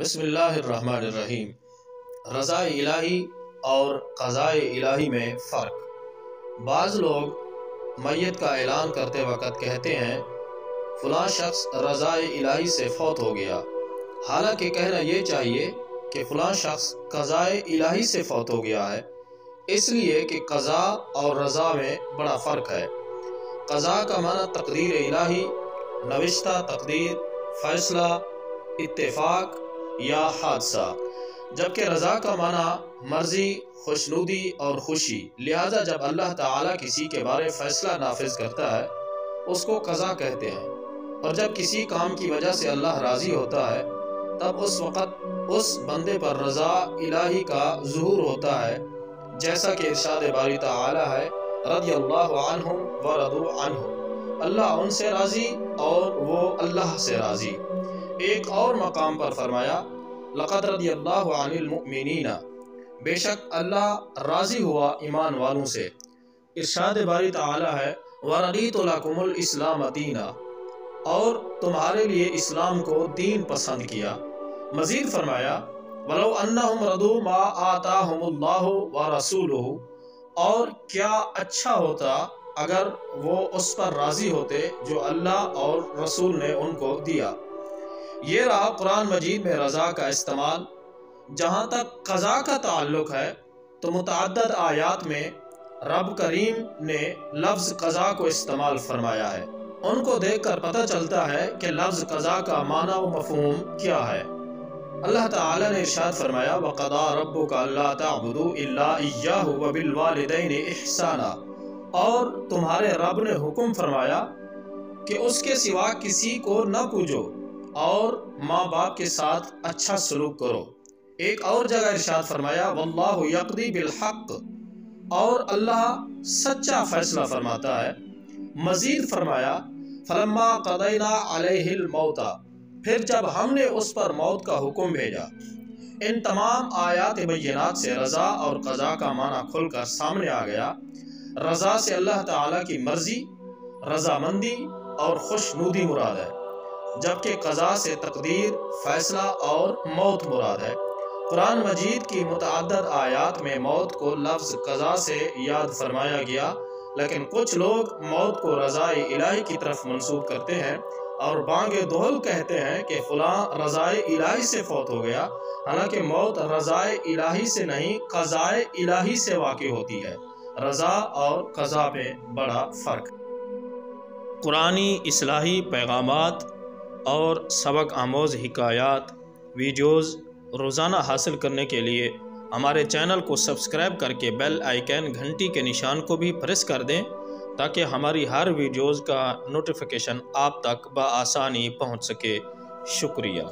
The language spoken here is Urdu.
بسم اللہ الرحمن الرحیم۔ رضا الہی اور قضاء الہی میں فرق۔ بعض لوگ میت کا اعلان کرتے وقت کہتے ہیں فلاں شخص رضا الہی سے فوت ہو گیا، حالانکہ کہنا یہ چاہیے کہ فلاں شخص قضاء الہی سے فوت ہو گیا ہے، اس لیے کہ قضاء اور رضا میں بڑا فرق ہے۔ قضاء کا معنی تقدیر الہی، نوشتہ تقدیر، فیصلہ، اتفاق یا حادثہ، جبکہ رضا کا معنی مرضی، خوشنودی اور خوشی۔ لہذا جب اللہ تعالیٰ کسی کے بارے فیصلہ نافذ کرتا ہے اس کو قضا کہتے ہیں، اور جب کسی کام کی وجہ سے اللہ راضی ہوتا ہے تب اس وقت اس بندے پر رضا الہی کا ظہور ہوتا ہے، جیسا کہ ارشاد باری تعالیٰ ہے رضی اللہ عنہم ورضوا عنہ، اللہ ان سے راضی اور وہ اللہ سے راضی۔ ایک اور مقام پر فرمایا لقد رضی اللہ عن المؤمنین، بے شک اللہ راضی ہوا ایمان والوں سے۔ ارشاد باری تعالیٰ ہے وَرَضِيتُ لَكُمُ الْإِسْلَامَ دِينًا، اور تمہارے لیے اسلام کو دین پسند کیا۔ مزید فرمایا وَلَوْ أَنَّهُمْ رَضُوا مَا آتَاهُمُ اللَّهُ وَرَسُولُهُ، اور کیا اچھا ہوتا اگر وہ اس پر راضی ہوتے جو اللہ اور رسول نے ان کو دیا۔ یہ رہا قرآن مجید میں رضا کا استعمال۔ جہاں تک قضا کا تعلق ہے تو متعدد آیات میں رب کریم نے لفظ قضا کو استعمال فرمایا ہے۔ ان کو دیکھ کر پتہ چلتا ہے کہ لفظ قضا کا معنی و مفہوم کیا ہے۔ اللہ تعالیٰ نے ارشاد فرمایا وَقَضَىٰ رَبُّكَ أَلَّا تَعْبُدُوا إِلَّا إِيَّاهُ وَبِالْوَالِدَيْنِ إِحْسَانًا، اور تمہارے رب نے حکم فرمایا کہ اس کے سوا کسی کو نہ پوجو اور ماں باپ کے ساتھ اچھا سلوک کرو۔ ایک اور جگہ ارشاد فرمایا واللہ یقضی بالحق، اور اللہ سچا فیصلہ فرماتا ہے۔ مزید فرمایا فلما قضینا علیہ الموت، پھر جب ہم نے اس پر موت کا حکم بھیجا۔ ان تمام آیات بینات سے رضا اور قضا کا معنی کھل کر سامنے آ گیا۔ رضا سے اللہ تعالیٰ کی مرضی، رضامندی اور خوشنودی مراد ہے، جبکہ قضا سے تقدیر، فیصلہ اور موت مراد ہے۔ قرآن مجید کی متعدد آیات میں موت کو لفظ قضا سے یاد فرمایا گیا، لیکن کچھ لوگ موت کو رضا الہی کی طرف منسوب کرتے ہیں اور بانگ دہل کہتے ہیں کہ فلاں رضا الہی سے فوت ہو گیا، حالانکہ موت رضا الہی سے نہیں قضاء الہی سے واقع ہوتی ہے۔ رضا اور قضا میں بڑا فرق۔ قرآنی اصلاحی پیغامات اور سبق آموز حکایات ویڈیوز روزانہ حاصل کرنے کے لیے ہمارے چینل کو سبسکرائب کر کے بیل آئیکن گھنٹی کے نشان کو بھی پریس کر دیں تاکہ ہماری ہر ویڈیوز کا نوٹیفیکیشن آپ تک بآسانی پہنچ سکے۔ شکریہ۔